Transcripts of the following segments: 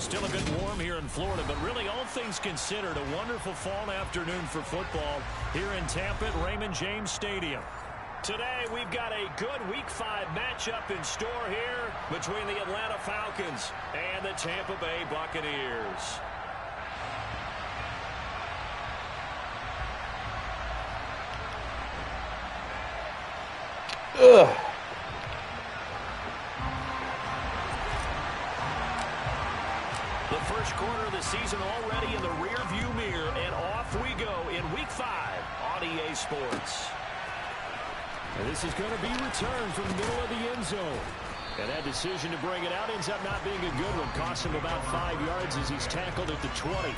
still a bit warm here in Florida, but really all things considered, a wonderful fall afternoon for football here in Tampa at Raymond James Stadium. Today we've got a good Week 5 matchup in store here between the Atlanta Falcons and the Tampa Bay Buccaneers. Ugh. The first quarter of the season already in the rear-view mirror, and off we go in Week 5 on EA Sports. And this is going to be returned from the middle of the end zone. And that decision to bring it out ends up not being a good one. Costs him about 5 yards as he's tackled at the 20.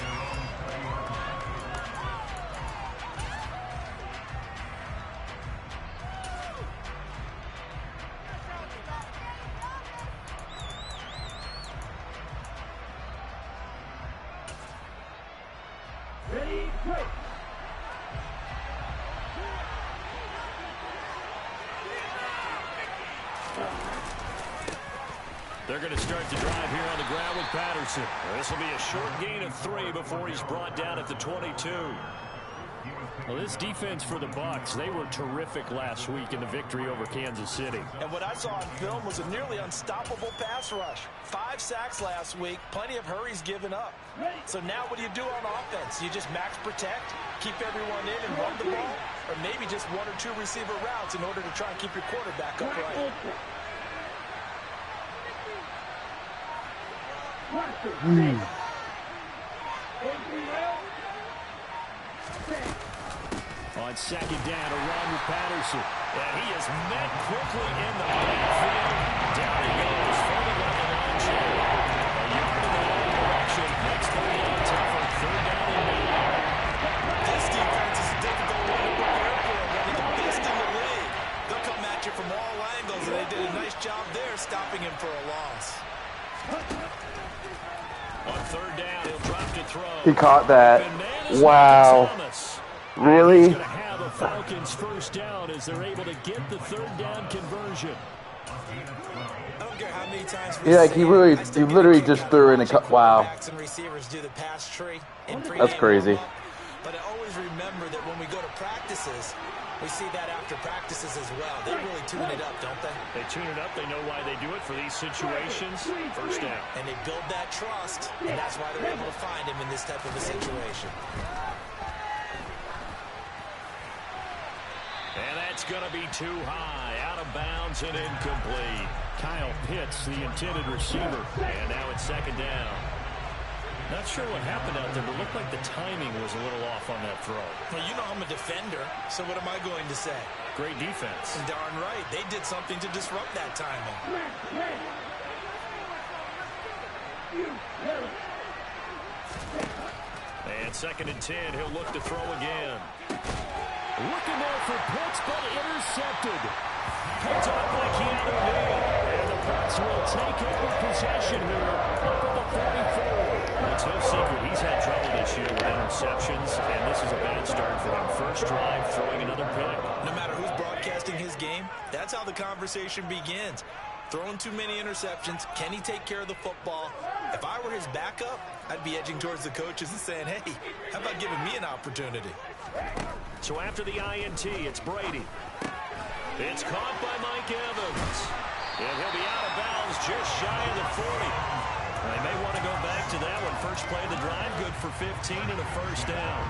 They're going to start the drive here on the ground with Patterson. This will be a short gain of 3 before he's brought down at the 22. Well, this defense for the Bucs, they were terrific last week in the victory over Kansas City. And what I saw on film was a nearly unstoppable pass rush. 5 sacks last week, plenty of hurries given up. So now what do you do on offense? You just max protect, keep everyone in and run the ball, or maybe just 1 or 2 receiver routes in order to try and keep your quarterback upright. On second down, a run with Patterson. And he is met quickly in the backfield. Down he goes, further down the line. A yard in the wrong direction. Makes the game tougher. Third down and 9. This defense is a difficult one to prepare for. One of the best in the league. They'll come at you from all angles, and they did a nice job there stopping him for a loss. On third down, he'll drop to throw. He caught that. Wow. Really? He's going to have a Falcons first down as they're able to get the third down conversion. I don't care how many times Yeah, he literally just threw in a cut. Wow. Receivers do the pass tree. That's crazy. But I always remember that when we go to practices, we see that after practices as well. They really tune it up, don't they? They tune it up. They know why they do it for these situations. First down. And they build that trust, and that's why they're able to find him in this type of a situation. And that's going to be too high. Out of bounds and incomplete. Kyle Pitts, the intended receiver. And now it's second down. Not sure what happened out there, but it looked like the timing was a little off on that throw. Well, you know I'm a defender, so what am I going to say? Great defense. And darn right. They did something to disrupt that timing. And second and 10, he'll look to throw again. Looking there for Pitts, but intercepted. Picked up by Keanu Neal. And the Bucs will take over possession here up at the 44. It's no secret he's had trouble this year with interceptions, and this is a bad start for him. First drive, throwing another pick. No matter who's broadcasting his game, that's how the conversation begins. Throwing too many interceptions. Can he take care of the football? If I were his backup, I'd be edging towards the coaches and saying, hey, how about giving me an opportunity? So after the INT, it's Brady. It's caught by Mike Evans. And he'll be out of bounds just shy of the 40. They may want to go back to that one. First play of the drive, good for 15 and a first down.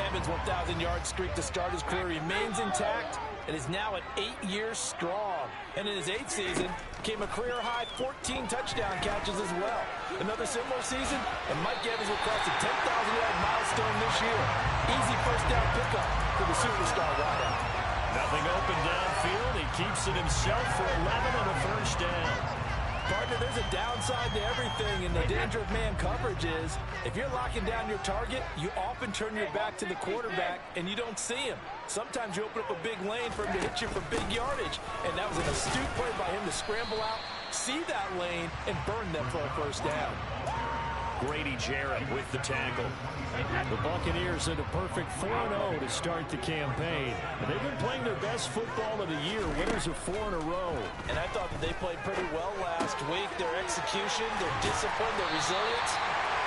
Evans' 1,000-yard streak to start his career remains intact and is now at 8 years strong. And in his 8th season, came a career-high 14 touchdown catches as well. Another similar season, and Mike Evans will cross the 10,000-yard milestone this year. Easy first down pickup for the superstar wideout. Nothing open downfield. He keeps it himself for 11 and a first down. Partner, there's a downside to everything, and the danger of man coverage is if you're locking down your target, you often turn your back to the quarterback, and you don't see him. Sometimes you open up a big lane for him to hit you for big yardage, and that was an astute play by him to scramble out, see that lane, and burn them for a first down. Brady with the tackle. The Buccaneers in a perfect 4-0 to start the campaign. And they've been playing their best football of the year. Winners of 4 in a row. And I thought that they played pretty well last week. Their execution, their discipline, their resilience,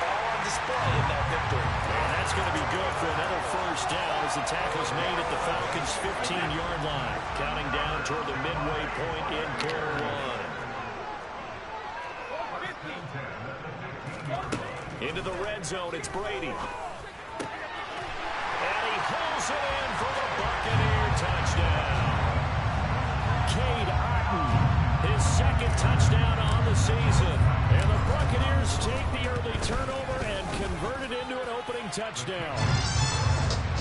all on display in that victory. And that's going to be good for another first down as the tackle's made at the Falcons' 15-yard line. Counting down toward the midway point in quarter one. Into the red zone, it's Brady. And he pulls it in for the Buccaneer touchdown. Cade Otton, his second touchdown on the season. And the Buccaneers take the early turnover and convert it into an opening touchdown.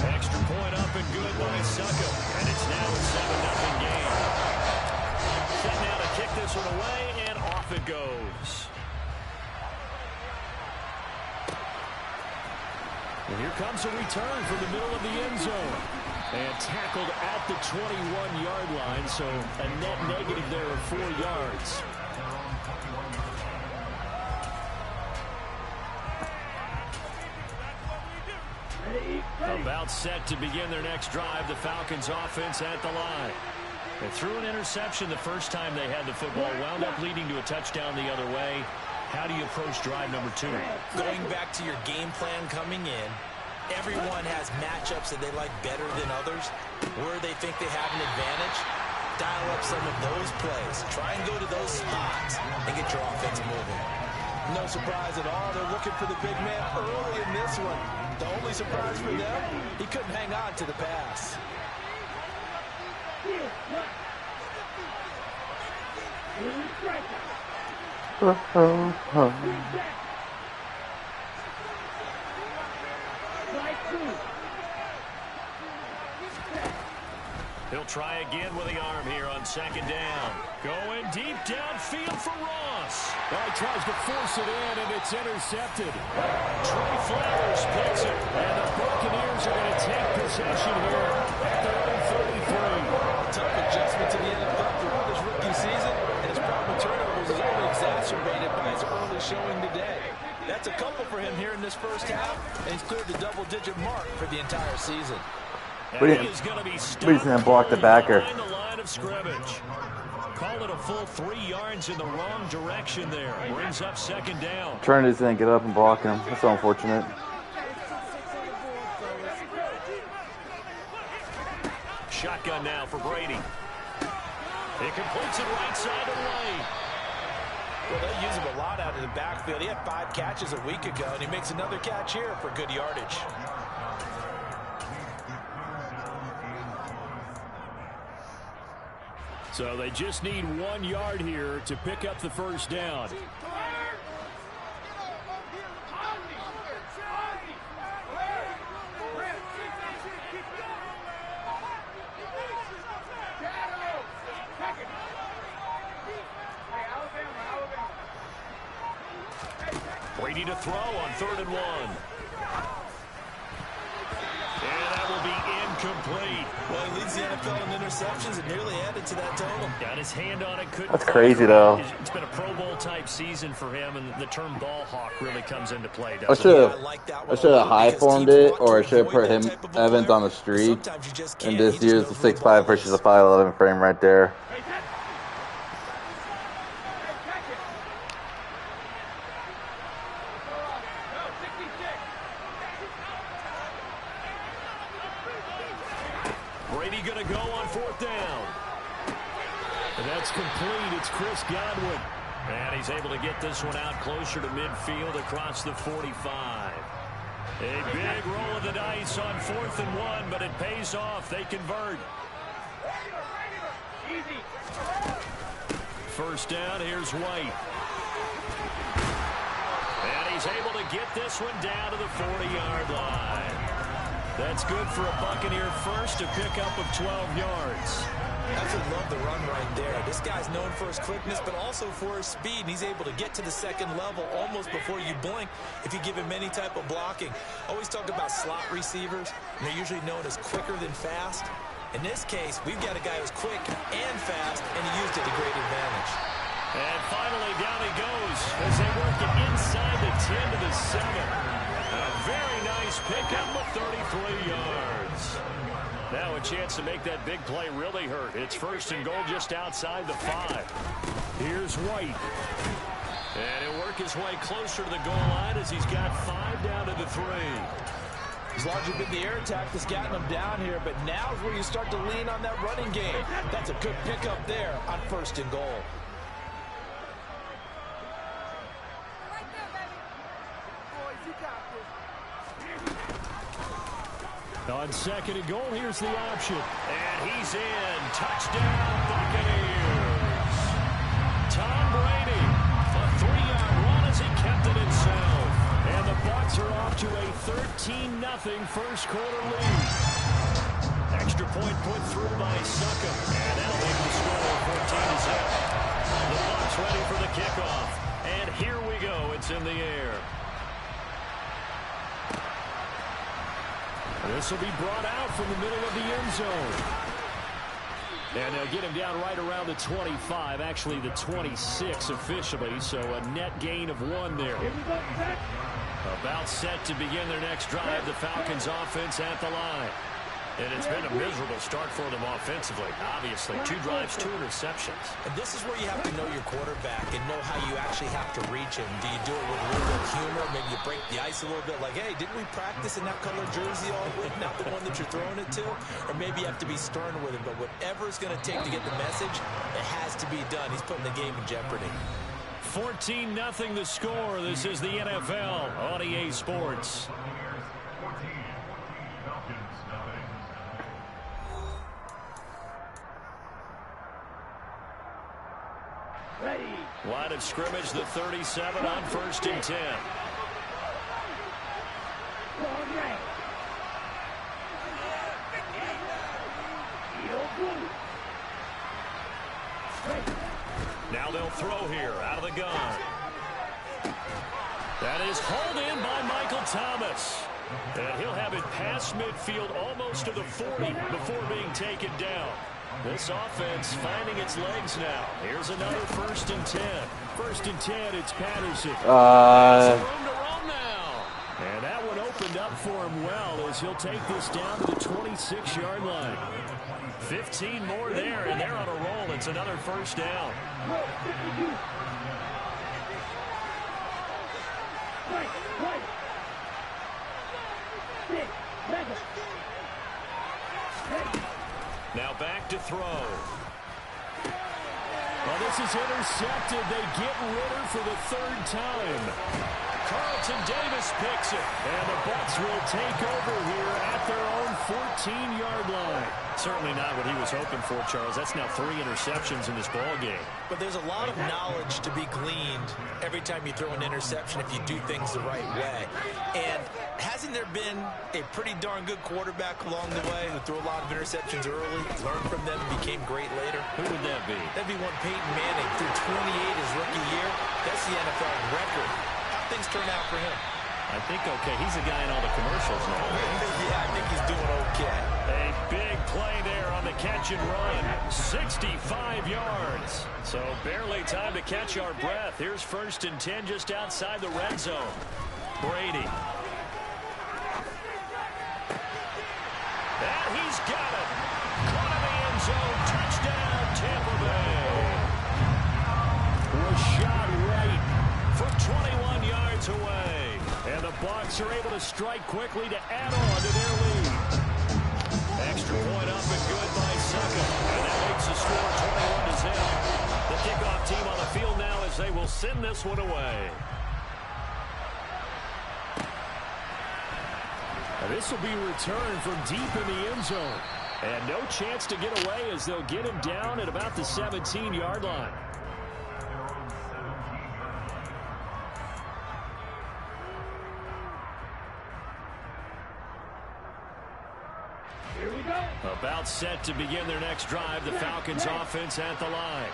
Extra point up and good by Suckup. And it's now a 7-0 game. Set now to kick this one away, and off it goes. And here comes a return from the middle of the end zone. And tackled at the 21-yard line, so a net negative there of 4 yards. About set to begin their next drive, the Falcons offense at the line. They threw an interception the first time they had the football, wound up leading to a touchdown the other way. How do you approach drive number 2? Going back to your game plan coming in, everyone has matchups that they like better than others, where they think they have an advantage. Dial up some of those plays. Try and go to those spots and get your offense moving. No surprise at all. They're looking for the big man early in this one. The only surprise for them, he couldn't hang on to the pass. He'll try again with the arm here on second down. Going deep downfield for Ross. Well, he tries to force it in, and it's intercepted. Trey Flowers picks it, and the Buccaneers are going to take possession here at their own 33. Tough adjustment to the NFL throughout his rookie season, and his problem with turnovers is only exacerbated by his early showing today. That's a couple for him here in this first half, and he's cleared the double-digit mark for the entire season. But he's going to block the backer. The line of scrimmage. Call it a full 3 yards in the wrong direction there. Brings up second down. Trying to get up and block him. That's so unfortunate. Shotgun now for Brady. He completes it right side of the lane. Well, they use him a lot out of the backfield. He had 5 catches a week ago, and he makes another catch here for good yardage. So they just need 1 yard here to pick up the first down. Brady to throw on 3rd and 1. And that will be incomplete. Well, he leads the NFL in interceptions and nearly added to that total. Got his hand on it. Couldn't. That's crazy, though. It's been a Pro Bowl type season for him, and the term ball hawk really comes into play. I should have high formed it, or I should have put him Evans on the streak. And this year's the 6'5" versus a 5'11" frame right there. Brady going to go on 4th down. And that's complete. It's Chris Godwin. And he's able to get this one out closer to midfield across the 45. A big roll of the dice on 4th and 1, but it pays off. They convert. First down, here's White. And he's able to get this one down to the 40-yard line. That's good for a Buccaneer first, a pickup of 12 yards. Absolutely love the run right there. This guy's known for his quickness, but also for his speed. And he's able to get to the second level almost before you blink if you give him any type of blocking. Always talk about slot receivers, and they're usually known as quicker than fast. In this case, we've got a guy who's quick and fast, and he used it to great advantage. And finally, down he goes as they work it inside the 10 to the 7. A very nice pickup of 33 yards. Now a chance to make that big play really hurt. It's first and goal just outside the 5. Here's White. And he'll work his way closer to the goal line as he's got 5 down to the 3. It's largely been the air attack that's gotten them down here, but now is where you start to lean on that running game. That's a good pickup there on first and goal. Right there, baby. Boys, you got this. On second and goal, here's the option. And he's in. Touchdown, Buccaneers. Tom Brady, a 3-yard run as he kept it himself. And the Bucs are off to a 13-0 first quarter lead. Extra point put through by Suckham. And that'll make the score 14-0. The Bucs ready for the kickoff. And here we go. It's in the air. This will be brought out from the middle of the end zone. And they'll get him down right around the 25, actually the 26 officially, so a net gain of 1 there. About set to begin their next drive, the Falcons offense at the line. And it's been a miserable start for them offensively. Obviously, 2 drives, 2 interceptions. And this is where you have to know your quarterback and know how you actually have to reach him. Do you do it with a little bit of humor? Maybe you break the ice a little bit like, hey, didn't we practice in that color jersey all week? Not the one that you're throwing it to? Or maybe you have to be stern with him. But whatever it's going to take to get the message, it has to be done. He's putting the game in jeopardy. 14-0 the score. This is the NFL on EA Sports. Line of scrimmage, the 37 on first and 10. Now they'll throw here out of the gun. That is hauled in by Michael Thomas. And he'll have it past midfield almost to the 40 before being taken down. This offense finding its legs now. Here's another first and 10. First and 10, it's Patterson. Room to run now. And that one opened up for him well as he'll take this down to the 26-yard line. 15 more there, and they're on a roll. It's another first down. Now back to throw. Well, this is intercepted. They get Ritter for the 3rd time. Carlton Davis picks it. And the Bucs will take over here at their own 14-yard line. Certainly not what he was hoping for, Charles. That's now 3 interceptions in this ball game. But there's a lot of knowledge to be gleaned every time you throw an interception if you do things the right way. And hasn't there been a pretty darn good quarterback along the way who threw a lot of interceptions early, learned from them, became great later? Who would that be? That'd be one Peyton Manning. Threw 28 his rookie year. That's the NFL record. How things turn out for him? I think okay. He's a guy in all the commercials now. Yeah, I think he's doing okay. A big play there on the catch and run. 65 yards. So barely time to catch our breath. Here's first and 10 just outside the red zone. Brady. And he's got it. Caught in the end zone. Touchdown, Tampa Bay. Rashad Wright from 21 yards away. And the Bucs are able to strike quickly to add on to their lead. Extra point up and good by Suckham. And that makes the score 21-0. The kickoff team on the field now as they will send this one away. And this will be returned from deep in the end zone. And no chance to get away as they'll get him down at about the 17-yard line. About set to begin their next drive, the Falcons offense at the line.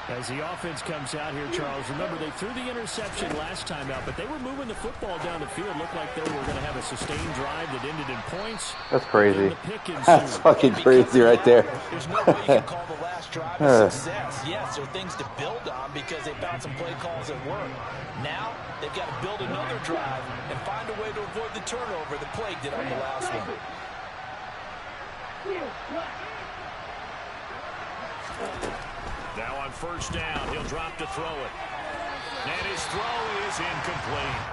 As the offense comes out here, Charles, remember they threw the interception last time out, but they were moving the football down the field. Looked like they were going to have a sustained drive that ended in points. That's crazy. That's fucking crazy right there. There's no way you can call the last drive a success. Yes, there are things to build on because they found some play calls that work. Now they've got to build another drive and find a way to avoid the turnover that plagued it on the last one. Now on first down, he'll drop to throw it. And his throw is incomplete.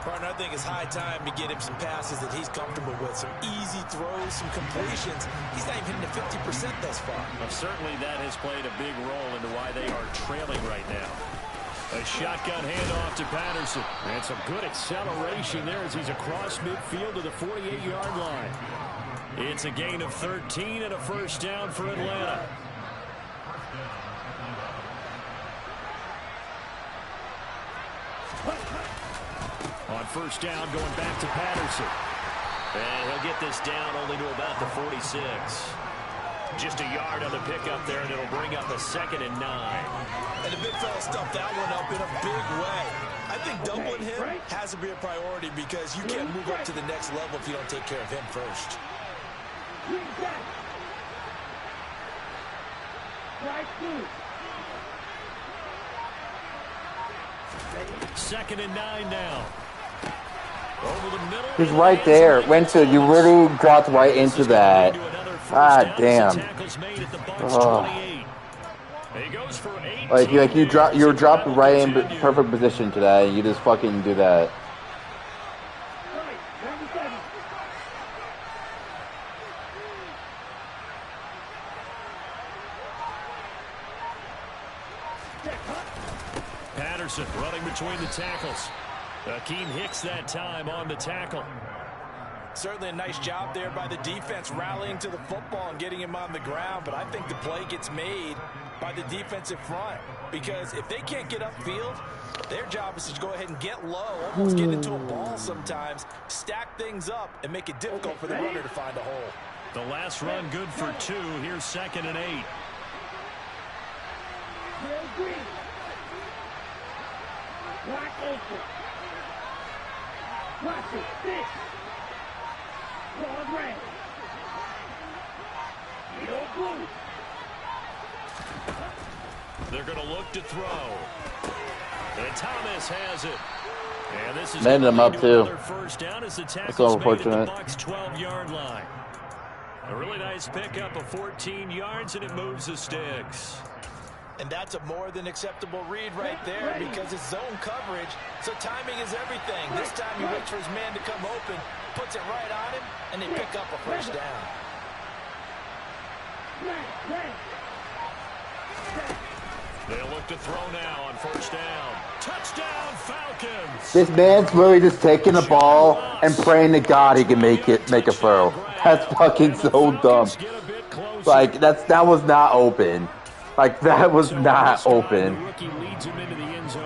Partner, I think it's high time to get him some passes that he's comfortable with. Some easy throws, some completions. He's not even hitting the 50% thus far. Well, certainly that has played a big role into why they are trailing right now. A shotgun handoff to Patterson. And some good acceleration there as he's across midfield to the 48-yard line. It's a gain of 13 and a first down for Atlanta. On first down, going back to Patterson. And he'll get this down only to about the 46. Just a yard on the pickup there, and it'll bring up a 2nd and 9. And the big fella stuffed that one up in a big way. I think doubling him has to be a priority because you can't move up to the next level if you don't take care of him first. 2nd and 9 now. Over the middle. He's right there. Went to, you really dropped right into that. Ah, damn. Like you were dropped right in perfect position today. You just fucking do that. Patterson running between the tackles. Akeem Hicks that time on the tackle. Certainly a nice job there by the defense rallying to the football and getting him on the ground, but I think the play gets made by the defensive front because if they can't get upfield, their job is to go ahead and get low, almost get into a ball sometimes, stack things up, and make it difficult for the runner to find a hole. The last run good for 2. Here's 2nd and 8. They're going to look to throw. And Thomas has it. And this is made them up too. First down as the That's unfortunate. the Bucs 12-yard line. A really nice pickup of 14 yards, and it moves the sticks. And that's a more than acceptable read right there because it's zone coverage, so timing is everything. This time he waits for his man to come open, puts it right on him, and they pick up a first down. They'll look to throw now on first down. Touchdown, Falcons! This man's really just taking the ball and praying to God he can make a throw. That's fucking so dumb. Like, that was not open. Like, that was not open.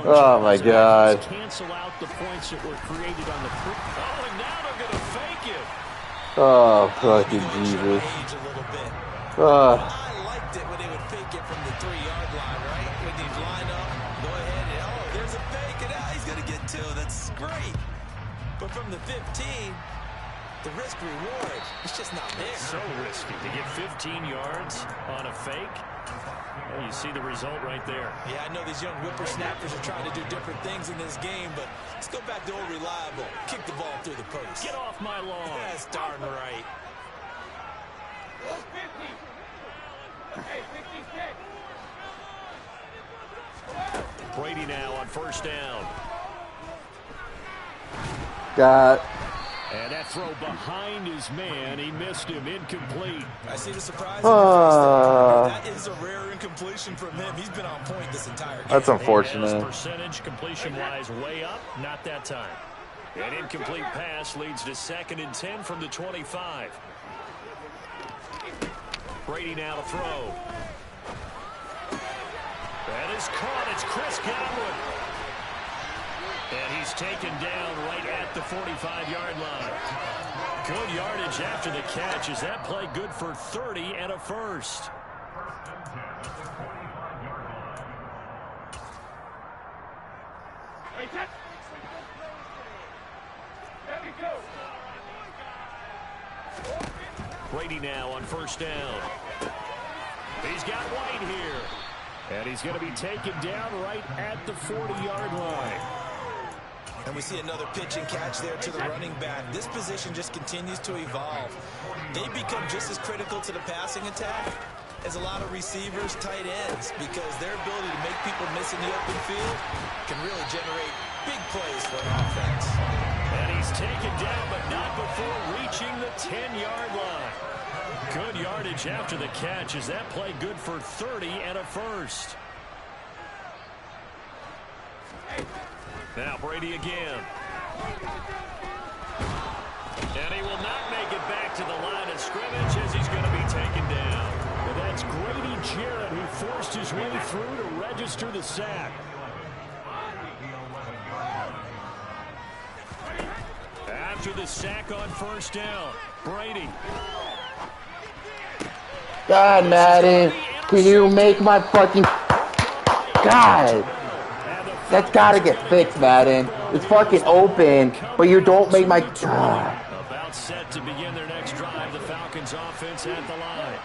Oh, my God. Cancel out the points that were created on the oh, and now they're going to fake it. Oh, fucking Jesus. I liked it when they would fake it from the 3-yard line, right? When they line up, go ahead, and there's a fake, and now he's going to get 2. That's great. But from the 15, the risk-reward, it's just not there. So risky to get 15 yards on a fake. Well, you see the result right there. Yeah, I know these young whippersnappers are trying to do different things in this game, but let's go back to old reliable. Kick the ball through the post. Get off my lawn. That's darn right. Brady now on first down. Got. And that throw behind his man, he missed him, incomplete. I see the surprise. That is a rare incompletion from him. He's been on point this entire game. That's unfortunate. Percentage completion-wise way up, not that time. An incomplete pass leads to 2nd and 10 from the 25. Brady now to throw. That is caught. It's Chris Godwin. And he's taken down right at the 45-yard line. Good yardage after the catch. Is that play good for 30 and a first? Brady now on first down. He's got White here. And he's going to be taken down right at the 40-yard line. And we see another pitch and catch there to the running back. This position just continues to evolve. They become just as critical to the passing attack as a lot of receivers, tight ends, because their ability to make people miss in the open field can really generate big plays for an offense. And he's taken down, but not before reaching the 10-yard line. Good yardage after the catch. Is that play good for 30 and a first? Now Brady again. And he will not make it back to the line of scrimmage as he's going to be taken down. And that's Grady Jarrett who forced his way through to register the sack. After the sack on first down, Brady. God, Madden, can you make my fucking... God. That's got to get fixed, Madden. It's fucking open, but you don't make my... About set to begin their next drive, the Falcons offense at the line.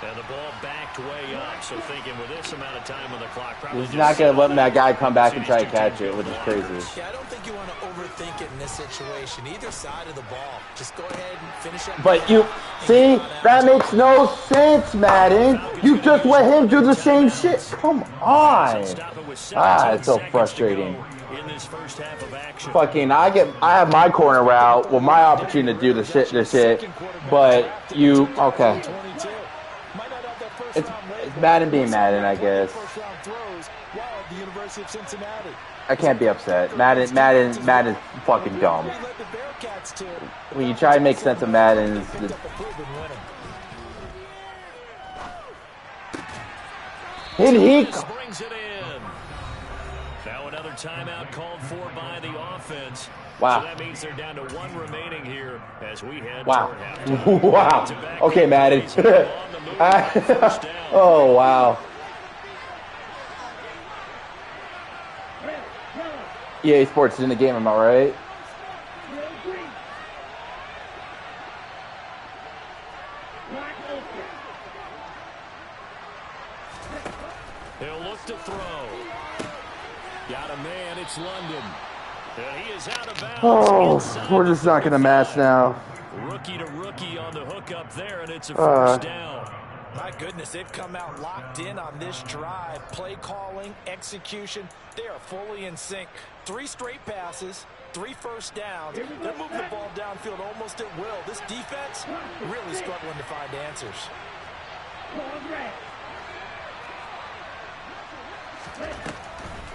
And the ball backed way up, so thinking with this amount of time on the clock, probably he's not going to let that guy come back and try to catch it, which is crazy. Yeah, I don't think you want to overthink it in this situation. Either side of the ball. Just go ahead and finish up. But you, see, that makes no sense, Madden. You just let him do the same shit. Come on. It's so frustrating. Fucking, I have my corner route, well, my opportunity to do the shit, but you, okay. It's Madden being Madden, I guess. I can't be upset. Madden's fucking dumb. When you try to make sense of Madden, he brings it in. Now another timeout called for by the offense. Wow. So that means they're down to one remaining here as we head wow. toward halftime. Wow. Okay, Madden. Oh, wow. EA Sports is in the game, am I right? He'll look to throw. Got a man, it's London. And he is out of bounds. Oh, we're just not going to match now. Rookie to rookie on the hookup there, and it's a first down. My goodness, they've come out locked in on this drive. Play calling, execution, they are fully in sync. 3 straight passes, 3 first downs. They're moving the ball downfield almost at will. This defense really struggling to find answers.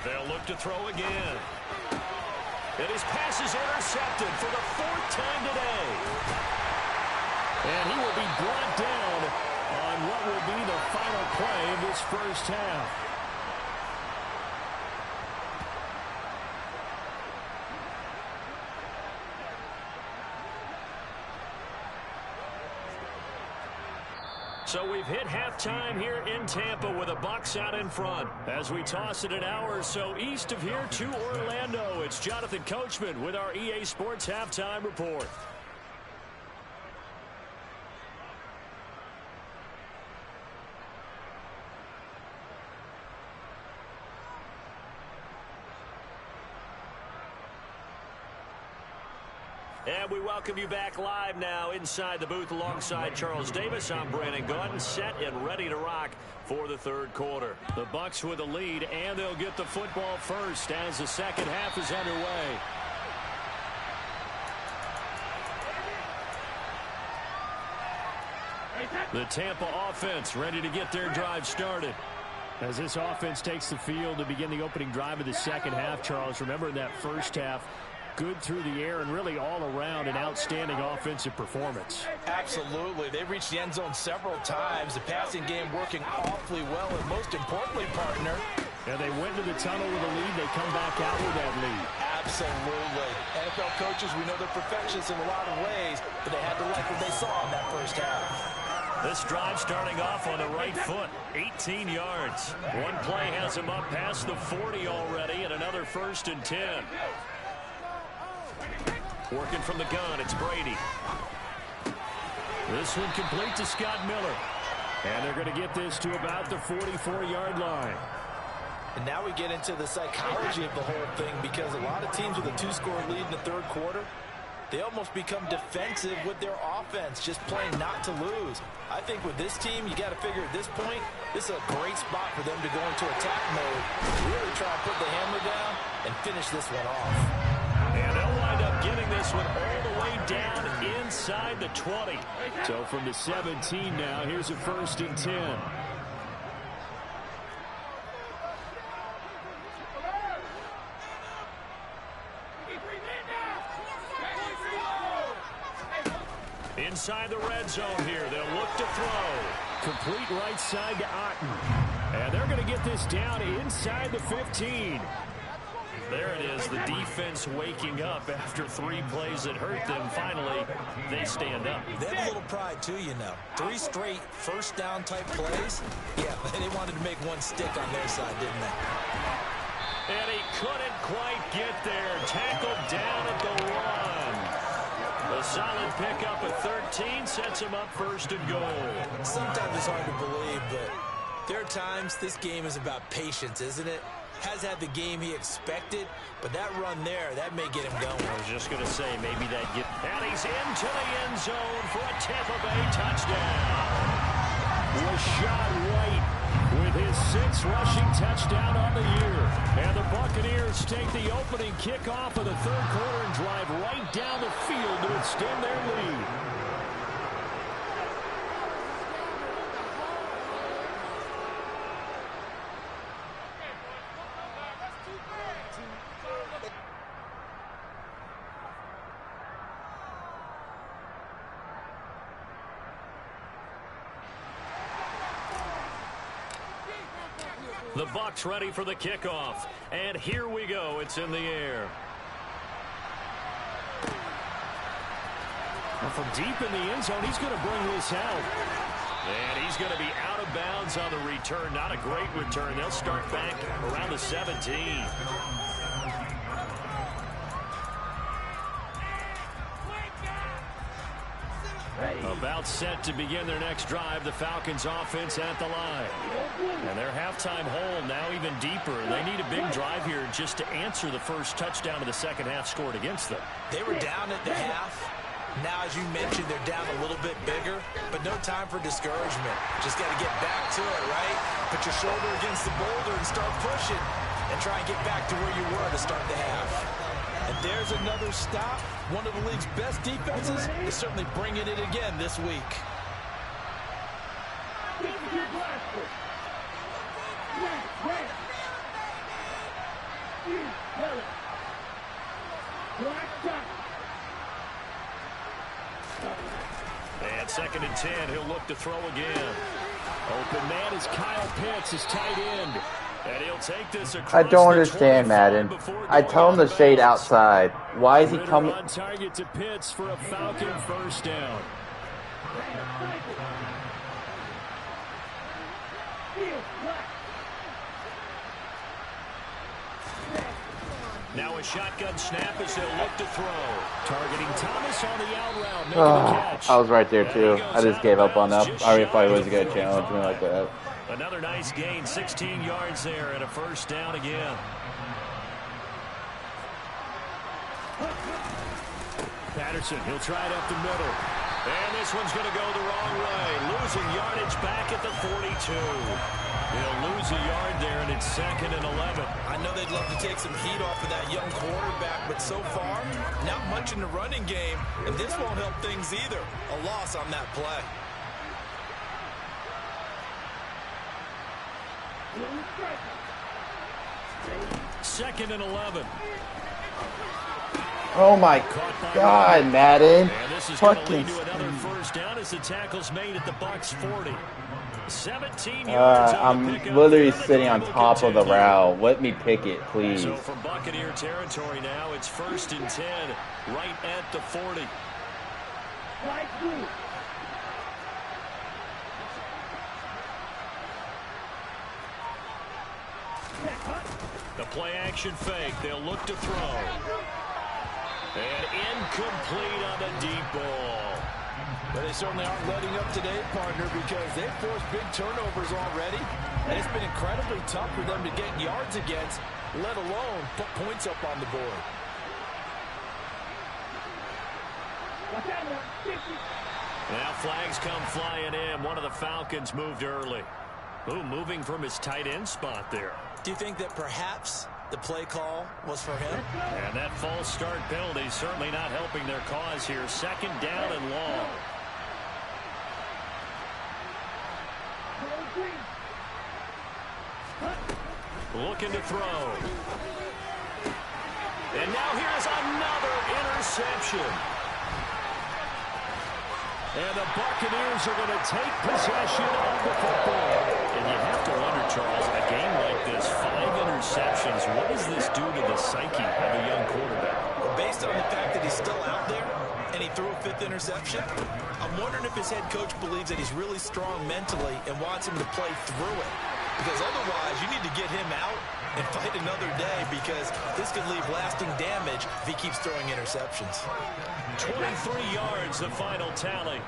They'll look to throw again. And his pass is intercepted for the 4th time today. And he will be brought down on what will be the final play of this first half. So we've hit halftime here in Tampa with the Bucs out in front. As we toss it an hour or so east of here to Orlando, it's Jonathan Coachman with our EA Sports Halftime Report. And we welcome you back live now inside the booth alongside Charles Davis. I'm Brandon Gordon, set and ready to rock for the 3rd quarter. The Bucs with the lead, and they'll get the football first as the second half is underway. The Tampa offense ready to get their drive started. As this offense takes the field to begin the opening drive of the second half, Charles, remember in that first half, good through the air and really all around an outstanding offensive performance. Absolutely. They reached the end zone several times. The passing game working awfully well, and most importantly, partner. And they went to the tunnel with a lead. They come back out with that lead. Absolutely. NFL coaches, we know they're perfectionists in a lot of ways, but they had to like what they saw in that first half. This drive starting off on the right foot, 18 yards. One play has him up past the 40 already, and another 1st and 10. Working from the gun, it's Brady. This one complete to Scott Miller. And they're going to get this to about the 44-yard line. And now we get into the psychology of the whole thing, because a lot of teams with a 2-score lead in the third quarter, they almost become defensive with their offense, just playing not to lose. I think with this team, you got to figure at this point, this is a great spot for them to go into attack mode, really try and put the hammer down and finish this one off. And they'll wind up getting this one all the way down inside the 20. So from the 17 now, here's a 1st and 10. Inside the red zone here, they'll look to throw. Complete right side to Otten. And they're going to get this down inside the 15. There it is, the defense waking up after 3 plays that hurt them. Finally, they stand up. They have a little pride, too, you know. 3 straight first down type plays. Yeah, they wanted to make one stick on their side, didn't they? And he couldn't quite get there. Tackled down at the 1. A solid pickup at 13 sets him up 1st and goal. Sometimes it's hard to believe, but there are times this game is about patience, isn't it? Has had the game he expected, but that run there, that may get him going. I was just going to say, maybe that get... And he's into the end zone for a Tampa Bay touchdown. Was shot right with his 6th rushing touchdown on the year. And the Buccaneers take the opening kickoff of the third quarter and drive right down the field to extend their lead. The Bucs ready for the kickoff. And here we go. It's in the air. And from deep in the end zone, he's going to bring this out. And he's going to be out of bounds on the return. Not a great return. They'll start back around the 17. About set to begin their next drive. The Falcons offense at the line. And their halftime hole now even deeper. They need a big drive here just to answer the first touchdown of the second half scored against them. They were down at the half. Now, as you mentioned, they're down a little bit bigger, but no time for discouragement. Just got to get back to it, right? Put your shoulder against the boulder and start pushing and try and get back to where you were to start the half. And there's another stop. One of the league's best defenses is certainly bringing it again this week. And 2nd and 10, he'll look to throw again. Open man is Kyle Pitts, his tight end. And he'll take this across. I don't understand, Madden. I tell him to shade outside. Why is he coming? On target to Pitts for a Falcon 1st down. Now a shotgun snap as they'll look to throw. Targeting Thomas on the out route, making the catch. I was right there, too. I just gave up on that. I already thought he was going to challenge me like that. Another nice gain, 16 yards there, and a 1st down again. Patterson, he'll try it up the middle. And this one's going to go the wrong way. Losing yardage back at the 42. They'll lose a yard there, and it's 2nd and 11. I know they'd love to take some heat off of that young quarterback, but so far, not much in the running game, and this won't help things either. A loss on that play. Second and 11. Oh my God, Madden. And this is going to lead to another 1st down as the tackle's made at the Bucs 40. 17 yards I'm literally sitting on top of the route. Let me pick it, please. So from Buccaneer territory now, it's 1st and 10, right at the 40. play action fake. They'll look to throw. And incomplete on the deep ball. But they certainly aren't letting up today, partner, because they've forced big turnovers already. And it's been incredibly tough for them to get yards against, let alone put points up on the board. Now flags come flying in. One of the Falcons moved early. Ooh, moving from his tight end spot there. Do you think that perhaps the play call was for him? And that false start penalty certainly not helping their cause here. Second down and long. Looking to throw. And now here's another interception. And the Buccaneers are going to take possession of the football. And you have to wonder, Charles, in a game like this, 5 interceptions, what does this do to the psyche of a young quarterback? Well, based on the fact that he's still out there and he threw a 5th interception, I'm wondering if his head coach believes that he's really strong mentally and wants him to play through it. Because otherwise, you need to get him out and fight another day, because this could leave lasting damage if he keeps throwing interceptions. 23 yards, the final tally.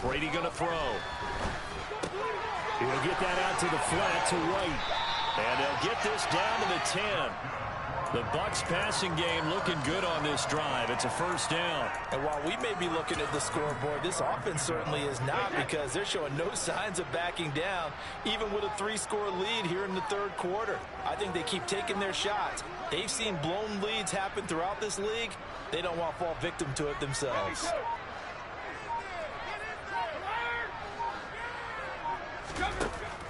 Brady going to throw. He'll get that out to the flat to White. And they'll get this down to the 10. The Bucs passing game looking good on this drive. It's a first down. And while we may be looking at the scoreboard, this offense certainly is not, because they're showing no signs of backing down, even with a 3-score lead here in the 3rd quarter. I think they keep taking their shots. They've seen blown leads happen throughout this league. They don't want to fall victim to it themselves.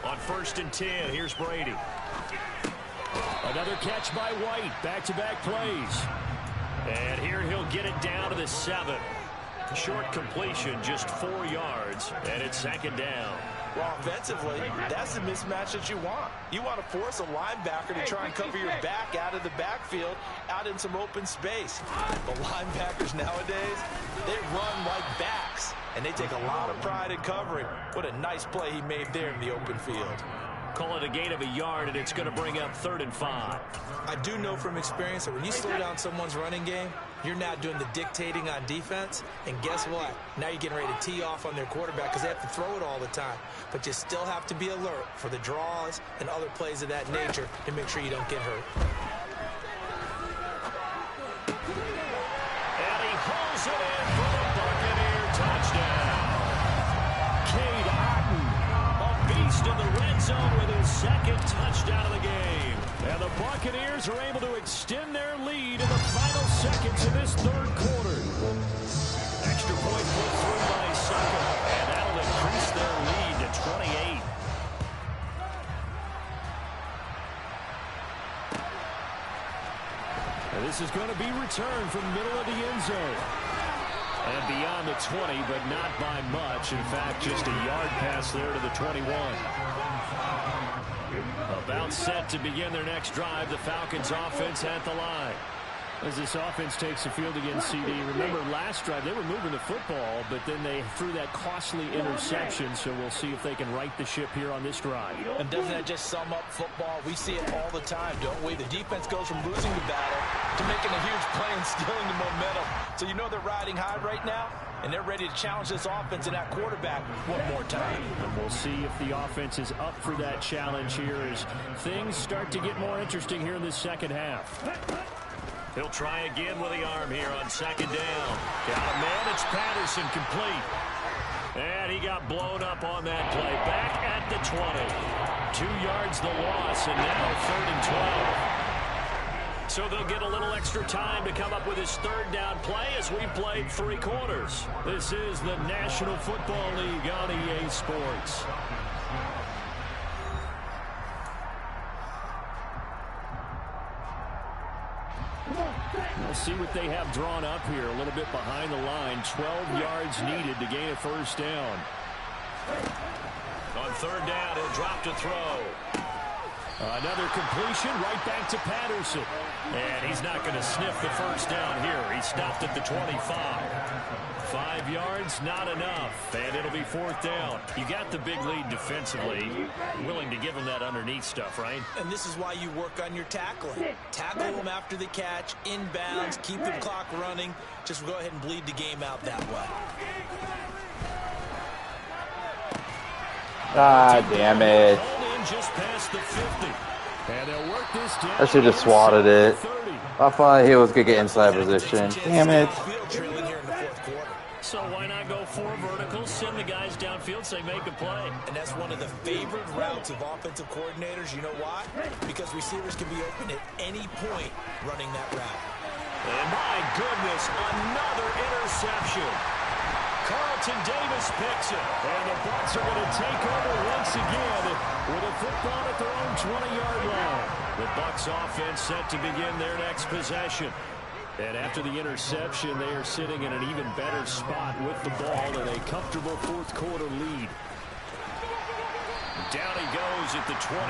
On 1st and 10, here's Brady. Another catch by White. Back-to-back plays. And here he'll get it down to the 7. Short completion, just 4 yards, and it's 2nd down. Well, offensively, that's the mismatch that you want. You want to force a linebacker to try and cover your back out of the backfield, out in some open space. The linebackers nowadays, they run like backs, and they take a lot of pride in covering. What a nice play he made there in the open field. Call it a gain of a yard, and it's going to bring up 3rd and 5. I do know from experience that when you slow down someone's running game, you're not doing the dictating on defense. And guess what? Now you're getting ready to tee off on their quarterback because they have to throw it all the time. But you still have to be alert for the draws and other plays of that nature to make sure you don't get hurt. And he pulls it in for the Buccaneer touchdown. Cade Otton, a beast in the red zone with his 2nd touchdown of the game. And the Buccaneers are able to extend their lead in the final seconds of this 3rd quarter. Extra point put through by Saka, and that'll increase their lead to 28. And this is going to be returned from the middle of the end zone. And beyond the 20, but not by much. In fact, just a yard pass there to the 21. About set to begin their next drive. The Falcons offense at the line. As this offense takes the field against CD. Remember last drive they were moving the football, but then they threw that costly interception. So we'll see if they can right the ship here on this drive. And doesn't that just sum up football? We see it all the time, don't we? The defense goes from losing the battle to making a huge play and stealing the momentum. So you know they're riding high right now, and they're ready to challenge this offense and that quarterback one more time. And we'll see if the offense is up for that challenge here as things start to get more interesting here in the 2nd half. He'll try again with the arm here on 2nd down. Got a man, it's Patterson complete. And he got blown up on that play. Back at the 20. 2 yards the loss, and now 3rd and 12. So they'll get a little extra time to come up with his 3rd down play as we've played 3 quarters. This is the National Football League on EA Sports. We'll see what they have drawn up here. A little bit behind the line. 12 yards needed to gain a 1st down. On 3rd down, he'll drop to throw. Another completion right back to Patterson. And he's not going to sniff the first down here. He stopped at the 25. 5 yards, not enough. And it'll be 4th down. You got the big lead defensively. Willing to give him that underneath stuff, right? And this is why you work on your tackling. Tackle them after the catch, inbounds, keep the clock running. Just go ahead and bleed the game out that way. Ah, damn it. Just past the 50. And they'll work this down. I should have swatted it. I thought he was going to get inside position. Damn it. So why not go 4 verticals, send the guys downfield, say make a play. And that's one of the favorite routes of offensive coordinators. You know why? Because receivers can be open at any point running that route. And my goodness, another interception. Carlton Davis picks it. And the Bucs are going to take over once again with a football at their own 20-yard line. The Bucs offense set to begin their next possession. And after the interception, they are sitting in an even better spot with the ball in a comfortable 4th quarter lead. Down he goes at the 23,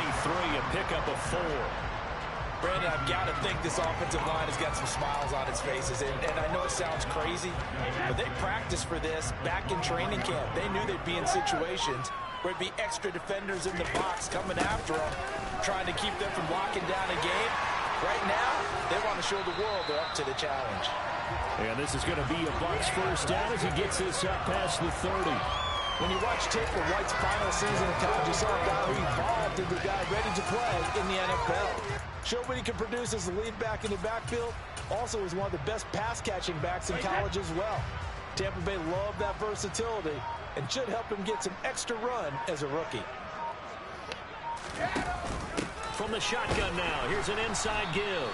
a pickup of 4. Brandon, I've got to think this offensive line has got some smiles on its faces. And I know it sounds crazy, but they practiced for this back in training camp. They knew they'd be in situations where it'd be extra defenders in the box coming after them, trying to keep them from locking down a game. Right now, they want to show the world they're up to the challenge. And this is going to be a Bucs first down as he gets this up past the 30. When you watch tape of White's final season in college, you saw a guy who evolved into a guy ready to play in the NFL. Showed what he can produce as a lead back in the backfield. Also was one of the best pass-catching backs in college as well. Tampa Bay loved that versatility and should help him get some extra run as a rookie. From the shotgun now, here's an inside give.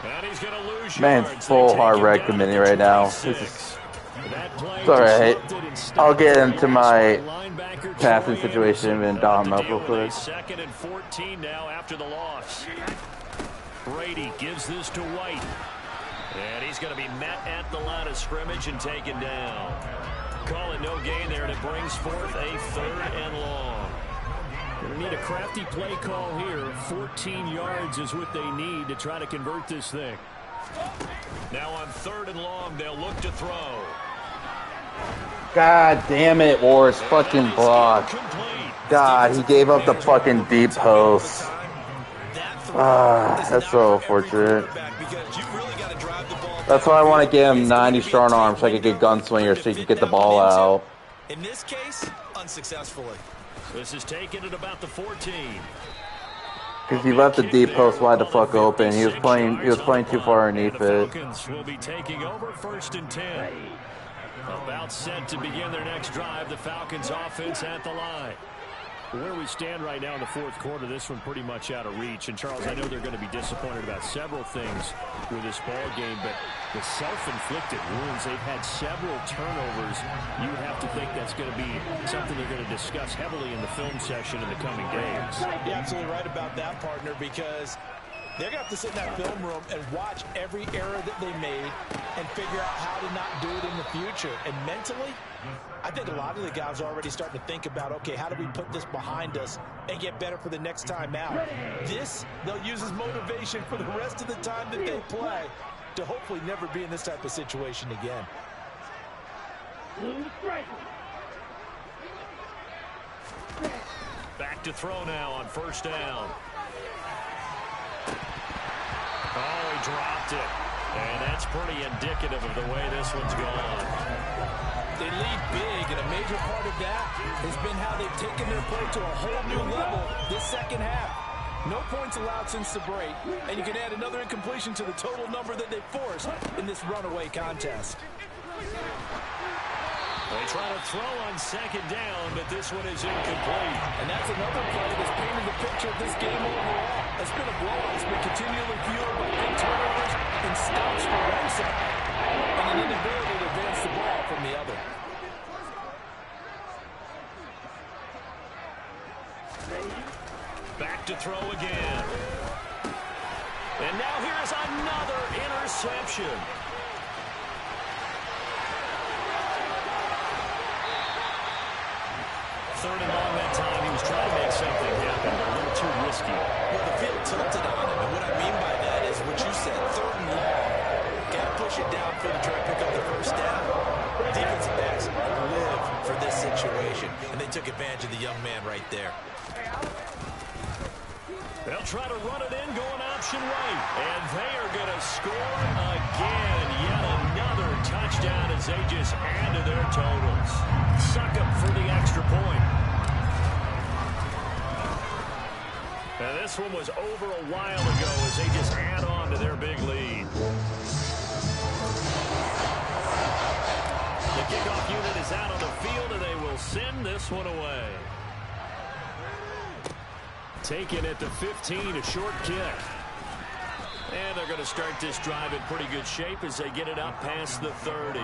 And he's going to lose Man's yards. full hard red committee right now. This is, it's alright. I'll get into my passing situation and dot him up real quick. 2nd and 14 now after the loss. Brady gives this to White. And he's going to be met at the line of scrimmage and taken down. Call it no gain there, and it brings forth a 3rd and long. Going to need a crafty play call here. 14 yards is what they need to try to convert this thing. Now on 3rd and long, they'll look to throw. God damn it, Wars. Fucking block. God, he gave up the fucking deep post. That's so unfortunate. That's why I want to give him 90 strong arms so I can get gunslinger so he can get the ball out. In this case, unsuccessfully. This is taken at about the 14. Because he left the deep post wide the fuck open. He was playing too far underneath it. Falcons will be taking over 1st and 10. About set to begin their next drive. The Falcons offense at the line. Where we stand right now in the 4th quarter, this one pretty much out of reach. And, Charles, I know they're going to be disappointed about several things with this ball game, but the self-inflicted wounds, they've had several turnovers. You have to think that's going to be something they're going to discuss heavily in the film session in the coming days. You're absolutely right about that, partner, because they're going to have to sit in that film room and watch every error that they made and figure out how to not do it in the future. And mentally, I think a lot of the guys are already starting to think about, okay, how do we put this behind us and get better for the next time out? This, they'll use as motivation for the rest of the time that they play to hopefully never be in this type of situation again. Back to throw now on 1st down. Oh, he dropped it. And that's pretty indicative of the way this one's gone. They lead big, and a major part of that has been how they've taken their play to a whole new level this 2nd half. No points allowed since the break, and you can add another incompletion to the total number that they forced in this runaway contest. They try to throw on 2nd down, but this one is incomplete. And that's another play that's painted the picture of this game overall. It's been a blowout that's been continually fueled by big turnovers and stops for one side, and an inability to advance the ball from the other. Back to throw again. And now here's another interception. Third and long that time. He was trying to make something happen, but a little too risky. Well, the field tilted on him, and what I mean by that is what you said. it downfield to try to pick up the first down. Defensive backs live for this situation, and they took advantage of the young man right there. They'll try to run it in, going option right. And they are going to score again. Yet another touchdown as they just add to their totals. Suck up for the extra point. And this one was over a while ago as they just add on to their big lead. The kickoff unit is out on the field, and they will send this one away. Taken at the 15, a short kick. And they're going to start this drive in pretty good shape as they get it up past the 30.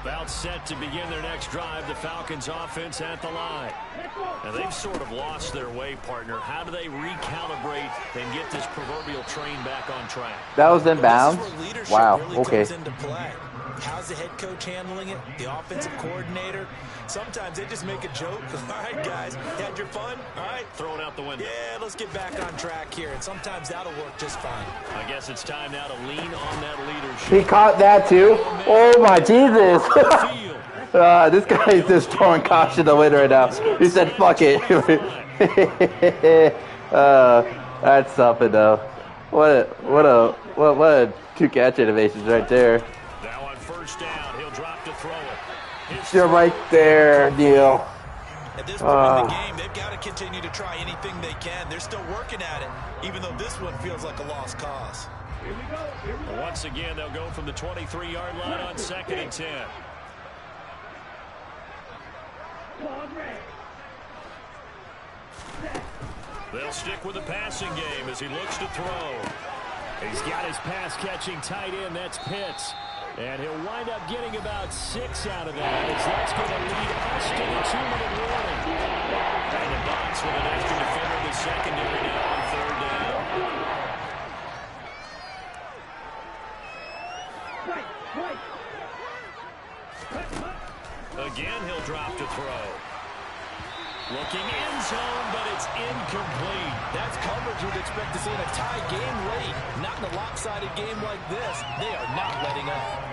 About set to begin their next drive, the Falcons offense at the line. Now they've sort of lost their way, partner. How do they recalibrate and get this proverbial train back on track? That was inbounds? Wow, really okay. comes into play. How's the head coach handling it? The offensive coordinator? Sometimes they just make a joke. All right, guys, you had your fun? All right. Throw it out the window. Yeah, let's get back on track here. And sometimes that'll work just fine. I guess it's time now to lean on that leadership. He caught that too? Oh my Jesus. This guy is just throwing caution to the wind right now. He said, fuck it. That's something though. What a two catch innovations right there. Now on first down, he'll drop to throw it. You're right there, Neil. At this point in the game, they've got to continue to try anything they can. They're still working at it, even though this one feels like a lost cause. Once again, they'll go from the 23-yard line on 2nd and 10. They'll stick with the passing game as he looks to throw. He's got his pass-catching tight end. That's Pitts. And he'll wind up getting about 6 out of that, as that's going to lead us to the 2-minute warning. And the box with an extra defender in the secondary now on 3rd down. Again, he'll drop to throw. Looking end zone, but it's incomplete. That's coverage you'd expect to see in a tie game late. Not in a lopsided game like this. They are not letting up.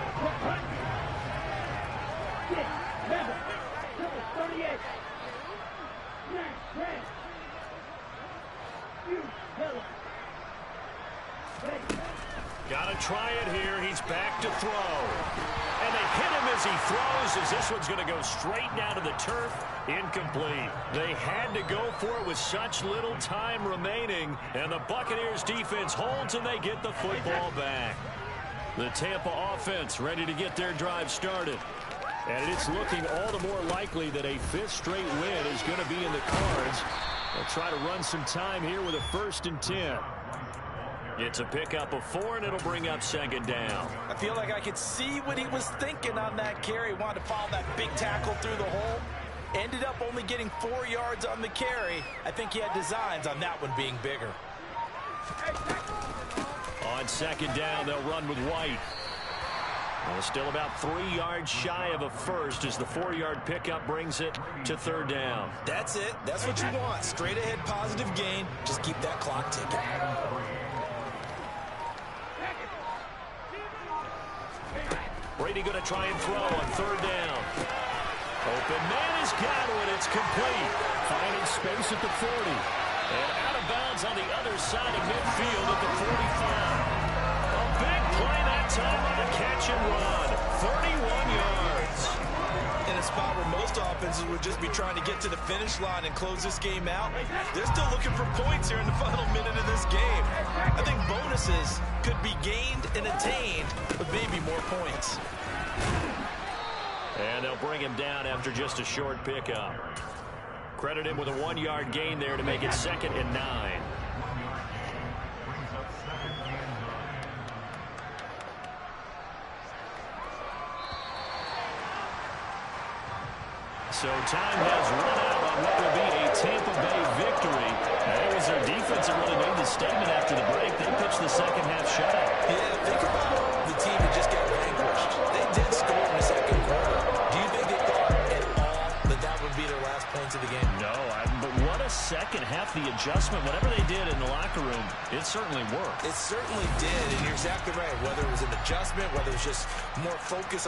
Gotta try it here. He's back to throw. And they hit him as he throws, as this one's going to go straight down to the turf. Incomplete. They had to go for it with such little time remaining. And the Buccaneers defense holds, and they get the football back. The Tampa offense ready to get their drive started. And it's looking all the more likely that a 5th straight win is going to be in the cards. They'll try to run some time here with a 1st and 10. It's a pickup of 4, and it'll bring up 2nd down. I feel like I could see what he was thinking on that carry. Wanted to follow that big tackle through the hole. Ended up only getting 4 yards on the carry. I think he had designs on that one being bigger. On 2nd down, they'll run with White. Well, still about 3 yards shy of a 1st as the 4-yard pickup brings it to 3rd down. That's it. That's what you want. Straight ahead positive gain. Just keep that clock ticking. Brady going to try and throw on 3rd down. Open man is got it. It's complete. Finding space at the 40. And out of bounds on the other side of midfield at the 45. A big play that time on the catch and run. 31 yards. In a spot where most offenses would just be trying to get to the finish line and close this game out, they're still looking for points here in the final minute of this game. I think bonuses could be gained and attained with maybe more points. And they'll bring him down after just a short pickup. Credit him with a 1-yard gain there to make it 2nd and 9. So time has run out on what will be a Tampa Bay victory. It was their defense that really made the statement after the break. They pitched the second half shot. Yeah, think about the team that just got vanquished. They did score in the 2nd quarter. Do you think they thought at all that that would be their last point into the game. No, but what a second half. The adjustment, whatever they did in the locker room, it certainly worked. It certainly did, and you're exactly right. Whether it was an adjustment, whether it was just more focus on